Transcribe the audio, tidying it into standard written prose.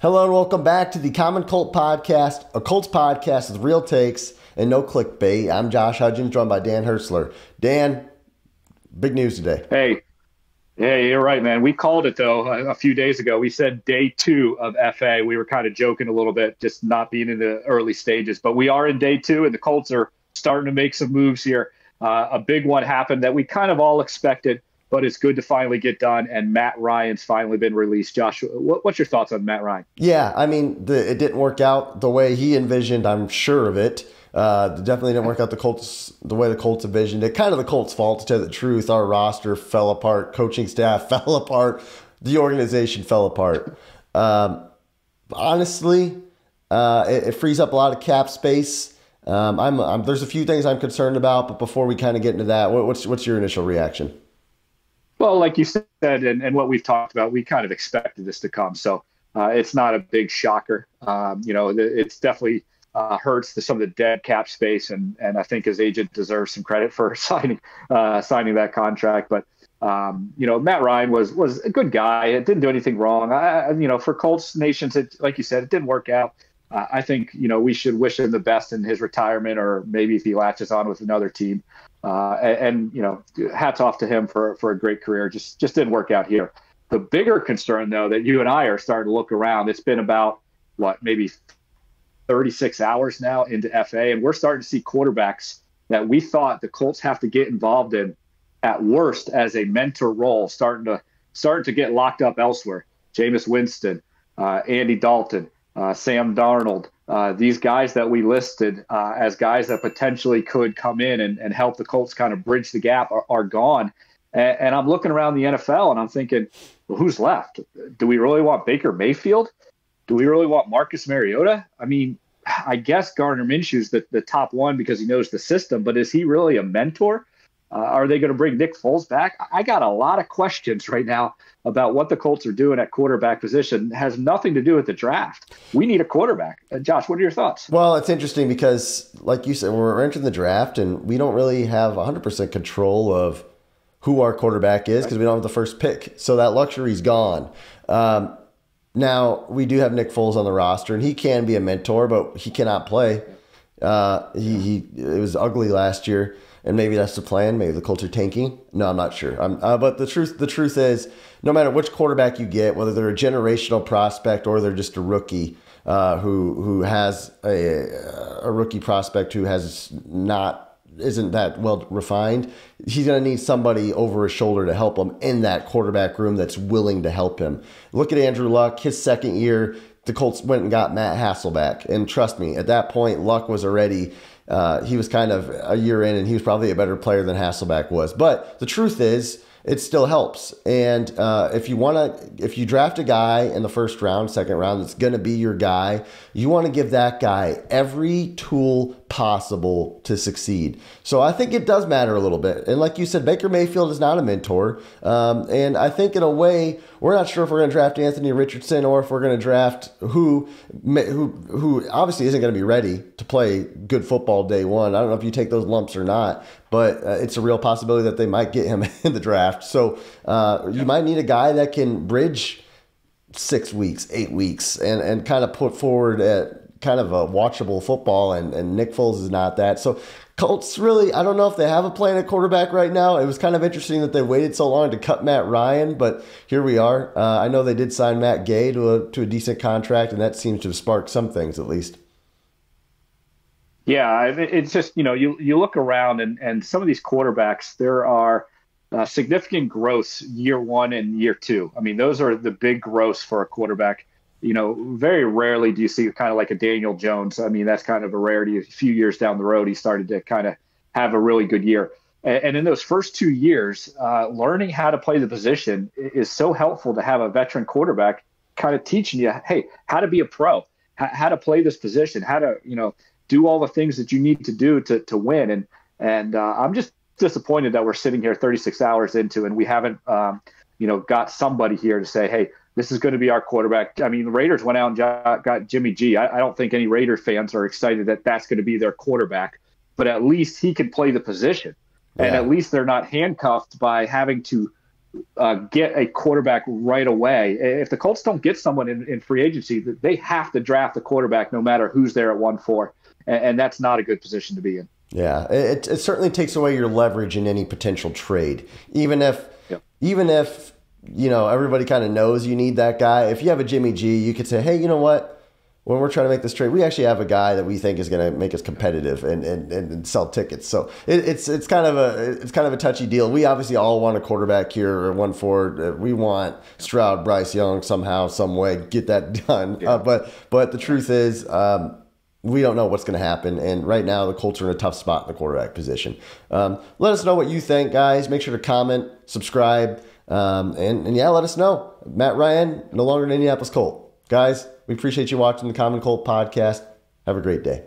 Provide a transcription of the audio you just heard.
Hello and welcome back to the Common Colt Podcast, a Colts podcast with real takes and no clickbait. I'm Josh Hudgens, joined by Dan Hertzler. Dan, big news today. Hey, yeah, you're right, man. We called it, though, a few days ago. We said day 2 of FA. We were kind of joking a little bit, just not being in the early stages. But we are in day 2, and the Colts are starting to make some moves here. A big one happened that we kind of all expected, but it's good to finally get done, and Matt Ryan's finally been released. Josh, what's your thoughts on Matt Ryan? Yeah, I mean, it didn't work out the way he envisioned, I'm sure of it. Definitely didn't work out the way the Colts envisioned it. Kind of the Colts' fault, to tell the truth. Our roster fell apart. Coaching staff fell apart. The organization fell apart. Honestly, it frees up a lot of cap space. There's a few things I'm concerned about, but before we kind of get into that, what's your initial reaction? Well, like you said, and what we've talked about, we kind of expected this to come. So it's not a big shocker. It's definitely hurts some of the dead cap space, and I think his agent deserves some credit for signing that contract. But Matt Ryan was a good guy. It didn't do anything wrong. For Colts nations, like you said, it didn't work out. I think we should wish him the best in his retirement, or maybe if he latches on with another team. Hats off to him for a great career. Just didn't work out here. The bigger concern, though, that you and I are starting to look around, it's been about maybe 36 hours now into FA, and we're starting to see quarterbacks that we thought the Colts have to get involved in at worst as a mentor role starting to get locked up elsewhere. Jameis Winston, Andy Dalton, Sam Darnold, these guys that we listed as guys that potentially could come in and help the Colts kind of bridge the gap are gone. And I'm looking around the NFL and I'm thinking, well, who's left? Do we really want Baker Mayfield? Do we really want Marcus Mariota? I mean, I guess Gardner Minshew's the top one because he knows the system, but is he really a mentor? Are they going to bring Nick Foles back? I got a lot of questions right now about what the Colts are doing at quarterback position. It has nothing to do with the draft. We need a quarterback. Josh, what are your thoughts? Well, it's interesting because, like you said, we're entering the draft and we don't really have 100% control of who our quarterback is because we don't have the first pick. So that luxury's gone. Now, we do have Nick Foles on the roster, and he can be a mentor, but he cannot play. It was ugly last year, and maybe that's the plan. Maybe the Colts are tanking. No, I'm not sure. But the truth is, no matter which quarterback you get, whether they're a generational prospect or they're just a rookie who has a rookie prospect who isn't that well refined, he's going to need somebody over his shoulder to help him in that quarterback room that's willing to help him. Look at Andrew Luck. His second year, the Colts went and got Matt Hasselbeck. And trust me, at that point, Luck was already, he was kind of a year in, and he was probably a better player than Hasselbeck was. But the truth is, it still helps. And if you draft a guy in the first round, second round, that's going to be your guy, you want to give that guy every tool possible to succeed. So I think it does matter a little bit. And like you said, Baker Mayfield is not a mentor. And I think in a way, we're not sure if we're going to draft Anthony Richardson or if we're going to draft who obviously isn't going to be ready to play good football day one. I don't know if you take those lumps or not, but it's a real possibility that they might get him in the draft. So you might need a guy that can bridge 6 weeks, 8 weeks, and kind of put forward kind of a watchable football, and Nick Foles is not that. So Colts really, I don't know if they have a plan at quarterback right now. It was kind of interesting that they waited so long to cut Matt Ryan, but here we are. I know they did sign Matt Gay to a decent contract, and that seems to have sparked some things at least. Yeah, it's just, you look around and some of these quarterbacks, there are significant growths year 1 and year 2. I mean, those are the big growths for a quarterback. Very rarely do you see kind of like a Daniel Jones. I mean, that's kind of a rarity. A few years down the road, he started to kind of have a really good year. And in those first 2 years, learning how to play the position is so helpful to have a veteran quarterback kind of teaching you, hey, how to be a pro, how to play this position, how to, do all the things that you need to do to win. And I'm just disappointed that we're sitting here 36 hours into and we haven't, got somebody here to say, hey, this is going to be our quarterback. I mean, the Raiders went out and got Jimmy G. I don't think any Raider fans are excited that that's going to be their quarterback, but at least he can play the position. Yeah. And at least they're not handcuffed by having to get a quarterback right away. If the Colts don't get someone in free agency, they have to draft a quarterback no matter who's there at 1-4. And that's not a good position to be in. Yeah, it certainly takes away your leverage in any potential trade. Even if everybody kind of knows you need that guy. If you have a Jimmy G, you could say, hey, you know what? When we're trying to make this trade, we actually have a guy that we think is going to make us competitive and sell tickets. So it's kind of a touchy deal. We obviously all want a quarterback here or 1-4. We want Stroud, Bryce Young somehow, some way get that done. Yeah. But the truth is, we don't know what's going to happen. And right now, the Colts are in a tough spot in the quarterback position. Let us know what you think, guys. Make sure to comment, subscribe, and let us know. Matt Ryan, no longer an Indianapolis Colt. Guys, we appreciate you watching the Common Colt podcast. Have a great day.